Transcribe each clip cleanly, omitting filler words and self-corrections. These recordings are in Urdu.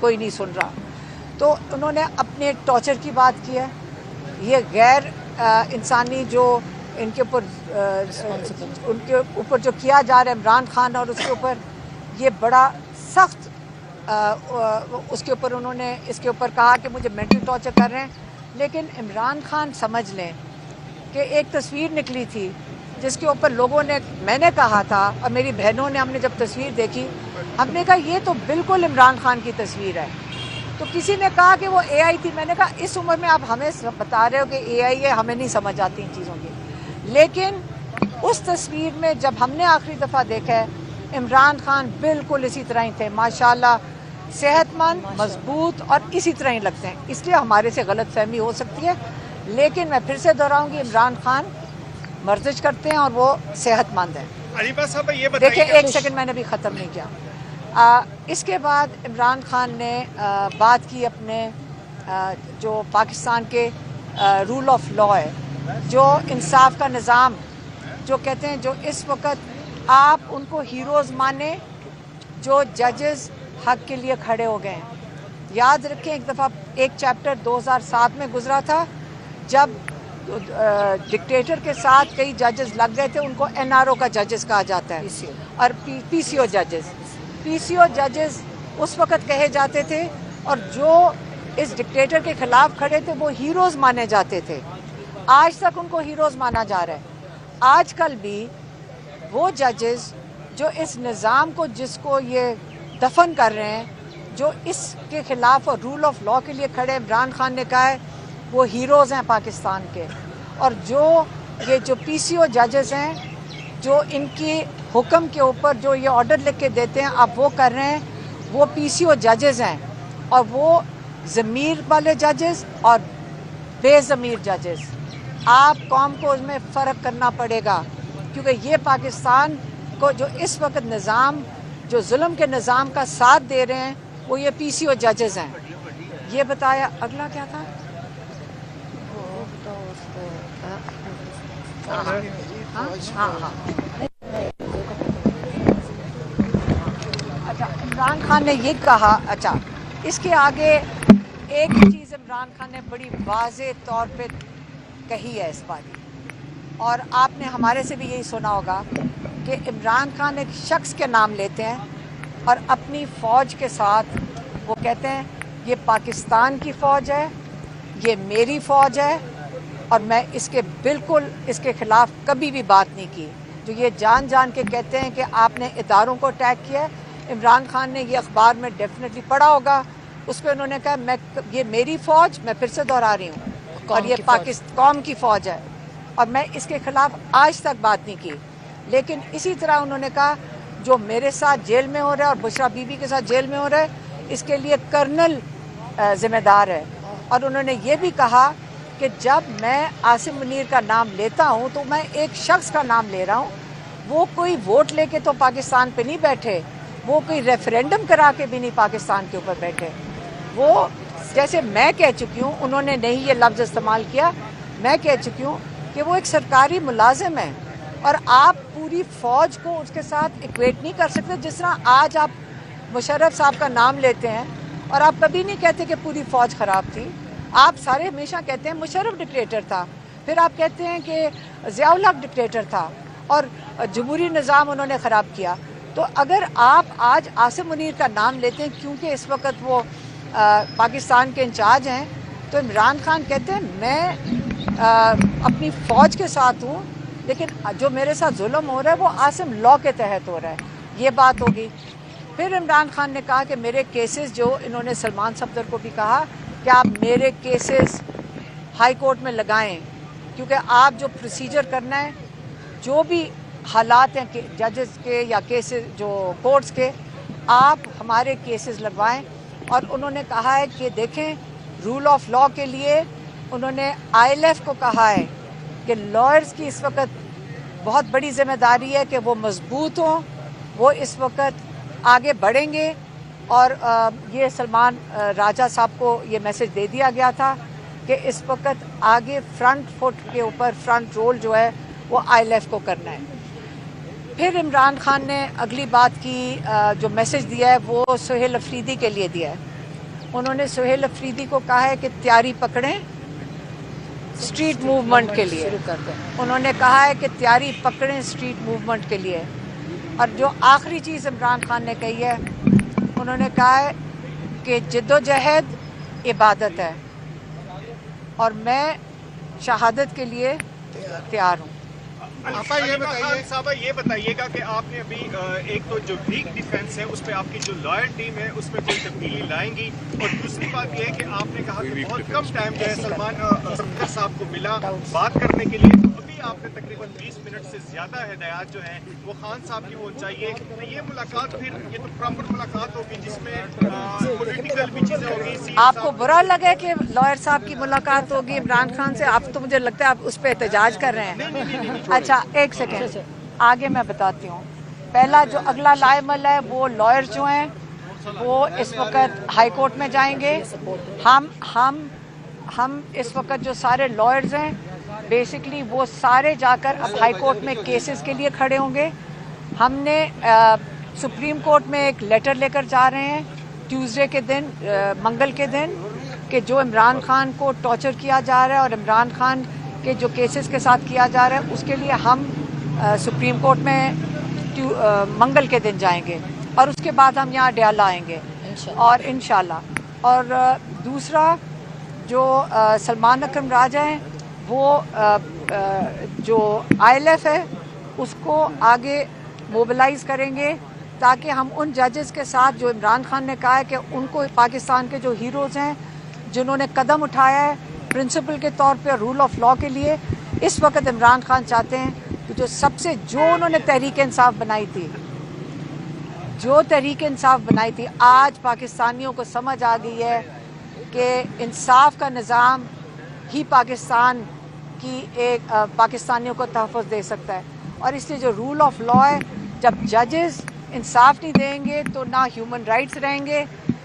کوئی نہیں سن رہا. تو انہوں نے اپنے ٹارچر کی بات کی ہے. یہ غیر انسانی جو ان کے اوپر جو کیا جا رہا ہے عمران خان اور اس کے اوپر، یہ بڑا سخت اس کے اوپر انہوں نے اس کے اوپر کہا کہ مجھے مینٹل ٹارچر کر رہے ہیں. لیکن عمران خان سمجھ لیں کہ ایک تصویر نکلی تھی جس کے اوپر لوگوں نے، میں نے کہا تھا اور میری بہنوں نے، ہم نے جب تصویر دیکھی ہم نے کہا یہ تو بالکل عمران خان کی تصویر ہے. تو کسی نے کہا کہ وہ اے آئی تھی. میں نے کہا اس عمر میں آپ ہمیں بتا رہے ہو کہ اے آئی ہے، ہمیں نہیں سمجھ آتی ان چیزوں کی. لیکن اس تصویر میں جب ہم نے آخری دفعہ دیکھا ہے عمران خان بالکل اسی طرح ہی تھے، ماشاءاللہ صحت مند، مضبوط اور اسی طرح ہی لگتے ہیں. اس لیے ہمارے سے غلط فہمی ہو سکتی ہے، لیکن میں پھر سے دہراؤں گی عمران خان ورزش کرتے ہیں اور وہ صحت مند ہیں. علیبا صاحب یہ بتائیے، دیکھیں ایک سیکنڈ میں نے بھی ختم نہیں کیا. اس کے بعد عمران خان نے بات کی اپنے جو پاکستان کے رول آف لا ہے، جو انصاف کا نظام، جو کہتے ہیں جو اس وقت آپ ان کو ہیروز مانیں جو ججز حق کے لیے کھڑے ہو گئے ہیں. یاد رکھیں ایک دفعہ ایک چیپٹر 2007 میں گزرا تھا جب ڈکٹیٹر کے ساتھ کئی ججز لگ گئے تھے، ان کو این آر او کا ججز کہا جاتا ہے اور پی سی او ججز. پی سی او ججز اس وقت کہے جاتے تھے اور جو اس ڈکٹیٹر کے خلاف کھڑے تھے وہ ہیروز مانے جاتے تھے. آج تک ان کو ہیروز مانا جا رہا ہے. آج کل بھی وہ ججز جو اس نظام کو، جس کو یہ دفن کر رہے ہیں، جو اس کے خلاف اور رول آف لا کے لیے کھڑے، عمران خان نے کہا ہے وہ ہیروز ہیں پاکستان کے. اور یہ جو پی سی او ججز ہیں، جو ان کی حکم کے اوپر جو یہ آرڈر لکھ کے دیتے ہیں آپ وہ کر رہے ہیں، وہ پی سی او ججز ہیں. اور وہ ضمیر والے ججز اور بے ضمیر ججز. آپ قوم کو اس میں فرق کرنا پڑے گا، کیونکہ یہ پاکستان کو جو اس وقت نظام، جو ظلم کے نظام کا ساتھ دے رہے ہیں، وہ یہ پی سی او ججز ہیں. یہ بتایا اگلا کیا تھا؟ اچھا، عمران خان نے یہ کہا. اچھا، اس کے آگے ایک چیز عمران خان نے بڑی واضح طور پہ کہی ہے اس باری، اور آپ نے ہمارے سے بھی یہی سنا ہوگا کہ عمران خان ایک شخص کے نام لیتے ہیں اور اپنی فوج کے ساتھ وہ کہتے ہیں یہ پاکستان کی فوج ہے، یہ میری فوج ہے، اور میں اس کے بالکل اس کے خلاف کبھی بھی بات نہیں کی. جو یہ جان جان کے کہتے ہیں کہ آپ نے اداروں کو اٹیک کیا ہے، عمران خان نے یہ اخبار میں ڈیفینیٹلی پڑھا ہوگا. اس پہ انہوں نے کہا یہ میری فوج، میں پھر سے دہرا رہی ہوں، اور یہ قوم کی فوج ہے، اور میں اس کے خلاف آج تک بات نہیں کی. لیکن اسی طرح انہوں نے کہا جو میرے ساتھ جیل میں ہو رہا ہے اور بشرا بی بی کے ساتھ جیل میں ہو رہا ہے، اس کے لیے کرنل ذمہ دار ہے. اور انہوں نے یہ بھی کہا کہ جب میں عاصم منیر کا نام لیتا ہوں تو میں ایک شخص کا نام لے رہا ہوں. وہ کوئی ووٹ لے کے تو پاکستان پہ نہیں بیٹھے، وہ کوئی ریفرینڈم کرا کے بھی نہیں پاکستان کے اوپر بیٹھے. وہ جیسے میں کہہ چکی ہوں، انہوں نے نہیں یہ لفظ استعمال کیا، میں کہہ چکی ہوں کہ وہ ایک سرکاری ملازم ہے، اور آپ پوری فوج کو اس کے ساتھ ایکویٹ نہیں کر سکتے. جس طرح آج آپ مشرف صاحب کا نام لیتے ہیں اور آپ کبھی نہیں کہتے کہ پوری فوج خراب تھی. آپ سارے ہمیشہ کہتے ہیں مشرف ڈکٹیٹر تھا، پھر آپ کہتے ہیں کہ ضیاء الحق ڈکٹیٹر تھا اور جمہوری نظام انہوں نے خراب کیا. تو اگر آپ آج عاصم منیر کا نام لیتے ہیں کیونکہ اس وقت وہ پاکستان کے انچارج ہیں، تو عمران خان کہتے ہیں میں اپنی فوج کے ساتھ ہوں، لیکن جو میرے ساتھ ظلم ہو رہا ہے وہ عاصم لا کے تحت ہو رہا ہے. یہ بات ہوگی. پھر عمران خان نے کہا کہ میرے کیسز، جو انہوں نے سلمان صفدر کو بھی کہا کہ آپ میرے کیسز ہائی کورٹ میں لگائیں، کیونکہ آپ جو پروسیجر کرنا ہے، جو بھی حالات ہیں کہ ججز کے یا کیسز جو کورٹس کے، آپ ہمارے کیسز لگوائیں. اور انہوں نے کہا ہے کہ دیکھیں رول آف لا کے لیے انہوں نے آئی ایل ایف کو کہا ہے کہ لائرز کی اس وقت بہت بڑی ذمہ داری ہے کہ وہ مضبوط ہوں، وہ اس وقت آگے بڑھیں گے. اور یہ سلمان راجہ صاحب کو یہ میسج دے دیا گیا تھا کہ اس وقت آگے فرنٹ فٹ کے اوپر فرنٹ رول جو ہے وہ آئی ایل ایف کو کرنا ہے. پھر عمران خان نے اگلی بات کی، جو میسج دیا ہے وہ سہیل افریدی کے لیے دیا ہے. انہوں نے سہیل افریدی کو کہا ہے کہ تیاری پکڑیں اسٹریٹ موومنٹ کے لیے. انہوں نے کہا ہے کہ تیاری پکڑیں اسٹریٹ موومنٹ کے لیے. اور جو آخری چیز عمران خان نے کہی ہے, انہوں نے کہا ہے کہ جد و جہد عبادت ہے اور میں شہادت کے لیے تیار ہوں. صاحبہ یہ بتائیے گا کہ آپ نے ابھی ایک تو جو ویک ڈیفینس ہے اس پہ آپ کی جو لائر ٹیم ہے اس میں کوئی تبدیلی لائیں گی, اور دوسری بات یہ ہے کہ آپ نے کہا کہ بہت کم ٹائم جو ہے سلمان سفدر صاحب کو ملا بات کرنے کے لیے. ابھی آپ نے تقریباً 20 منٹ سے زیادہ ہدایات جو ہیں وہ خان صاحب کی ہونی چاہیے. یہ ملاقات پھر یہ تو پراپر ملاقات ہوگی جس میں پولیٹیکل بھی چیزیں ہوگی. آپ کو برا لگے کہ لائر صاحب کی ملاقات ہوگی عمران خان سے؟ آپ تو مجھے لگتا ہے آپ اس پہ احتجاج کر رہے ہیں. اچھا ایک سیکنڈ آگے میں بتاتی ہوں. پہلا جو اگلا لائمل ہے وہ لائر جو ہیں وہ اس وقت ہائی کورٹ میں جائیں گے. ہم اس وقت جو سارے لائرز ہیں بیسکلی وہ سارے جا کر اب ہائی کورٹ میں کیسز کے لیے کھڑے ہوں گے. ہم نے سپریم کورٹ میں ایک لیٹر لے کر جا رہے ہیں ٹیوزڈے کے دن, منگل کے دن, کہ جو عمران خان کو ٹارچر کیا جا رہا ہے اور عمران خان کے جو کیسز کے ساتھ کیا جا رہا ہے اس کے لیے ہم سپریم کورٹ میں منگل کے دن جائیں گے, اور اس کے بعد ہم یہاں ڈیالہ آئیں گے اور انشاءاللہ. اور دوسرا جو سلمان اکرم راجہ ہیں وہ جو ILF ہے اس کو آگے موبلائز کریں گے تاکہ ہم ان ججز کے ساتھ جو عمران خان نے کہا ہے کہ ان کو پاکستان کے جو ہیروز ہیں جنہوں نے قدم اٹھایا ہے پرنسپل کے طور پہ رول آف لاء کے لیے, اس وقت عمران خان چاہتے ہیں کہ جو انہوں نے تحریک انصاف بنائی تھی, آج پاکستانیوں کو سمجھ آ گئی ہے کہ انصاف کا نظام ہی پاکستانیوں کو تحفظ دے سکتا ہے. اور اس لیے جو رول آف لاء ہے, جب ججز انصاف نہیں دیں گے تو نہ ہیومن رائٹس رہیں گے,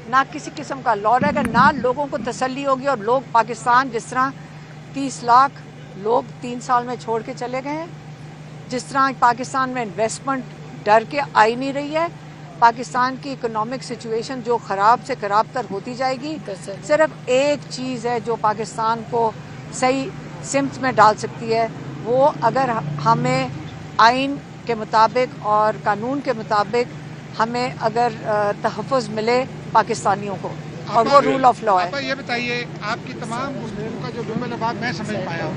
نہ کسی قسم کا لاء رہے گا, نہ لوگوں کو تسلی ہوگی. اور لوگ پاکستان جس طرح 30 لاکھ لوگ 3 سال میں چھوڑ کے چلے گئے ہیں, جس طرح پاکستان میں انویسٹمنٹ ڈر کے آئی نہیں رہی ہے, پاکستان کی اکنامک سچویشن جو خراب سے خراب تر ہوتی جائے گی. صرف ایک چیز ہے جو پاکستان کو صحیح سمت میں ڈال سکتی ہے, وہ اگر ہمیں آئین کے مطابق اور قانون کے مطابق ہمیں اگر تحفظ ملے پاکستانیوں کو, اور وہ رول آف لاء ہے. یہ بتائیے آپ کی تمام گفتگو کا جو جملہ بات میں سمجھ پایا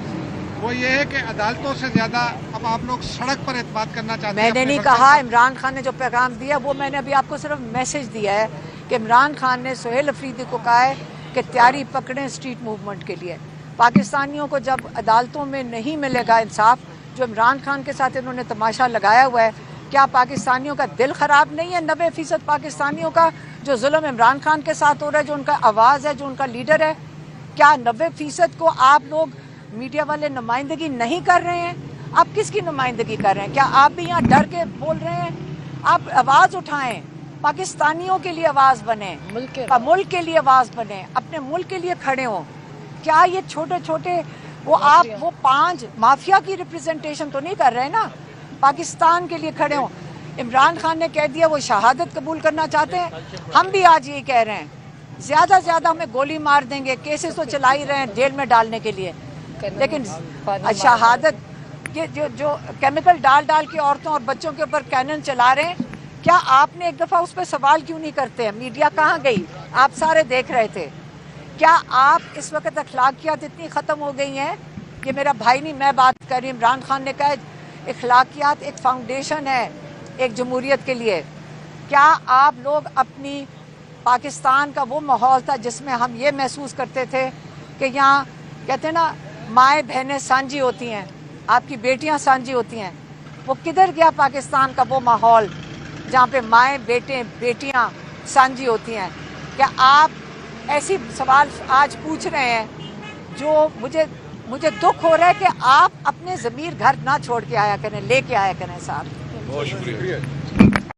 وہ یہ ہے کہ عدالتوں سے زیادہ اب آپ لوگ سڑک پر اعتماد کرنا چاہتے ہیں. میں نے نہیں کہا, عمران خان نے جو پیغام دیا وہ میں نے ابھی آپ کو صرف میسج دیا ہے کہ عمران خان نے سہیل افریدی کو کہا ہے کہ تیاری پکڑیں اسٹریٹ موومنٹ کے لیے. پاکستانیوں کو جب عدالتوں میں نہیں ملے گا انصاف, جو عمران خان کے ساتھ انہوں نے تماشا لگایا ہوا ہے, کیا پاکستانیوں کا دل خراب نہیں ہے؟ 90% پاکستانیوں کا جو ظلم عمران خان کے ساتھ ہو رہا ہے, جو ان کا آواز ہے, جو ان کا لیڈر ہے, کیا 90% کو آپ لوگ میڈیا والے نمائندگی نہیں کر رہے ہیں؟ آپ کس کی نمائندگی کر رہے ہیں؟ کیا آپ بھی یہاں ڈر کے بول رہے ہیں؟ آپ آواز اٹھائیں, پاکستانیوں کے لیے آواز بنیں, ملک کے لیے آواز بنیں, اپنے ملک کے لیے کھڑے ہوں. کیا یہ چھوٹے چھوٹے وہ 5 مافیا کی ریپریزنٹیشن تو نہیں کر رہے نا, پاکستان کے لیے کھڑے ہوں. عمران خان نے کہہ دیا وہ شہادت قبول کرنا چاہتے ہیں, ہم بھی آج یہی کہہ رہے ہیں, زیادہ سے زیادہ ہمیں گولی مار دیں گے, کیسز تو چلا ہی رہے ہیں جیل میں ڈالنے کے لیے, لیکن شہادت جو کیمیکل ڈال کے عورتوں اور بچوں کے اوپر کینن چلا رہے ہیں, کیا آپ نے ایک دفعہ اس پہ سوال کیوں نہیں کرتے ہیں؟ میڈیا کہاں گئی؟ آپ سارے دیکھ رہے تھے. کیا آپ اس وقت اخلاقیات اتنی ختم ہو گئی ہیں کہ میرا بھائی نہیں میں بات کر رہی, عمران خان نے کہا اخلاقیات ایک فاؤنڈیشن ہے ایک جمہوریت کے لیے. کیا آپ لوگ اپنی پاکستان کا وہ ماحول تھا جس میں ہم یہ محسوس کرتے تھے کہ یہاں کہتے ہیں نا مائیں بہنیں سانجھی ہوتی ہیں, آپ کی بیٹیاں سانجھی ہوتی ہیں, وہ کدھر گیا پاکستان کا وہ ماحول جہاں پہ مائیں بیٹیاں سانجھی ہوتی ہیں؟ کیا آپ ایسی سوال آج پوچھ رہے ہیں جو مجھے دکھ ہو رہا ہے کہ آپ اپنے ضمیر گھر نہ چھوڑ کے آیا کریں, لے کے آیا کریں. صاحب بہت شکریہ.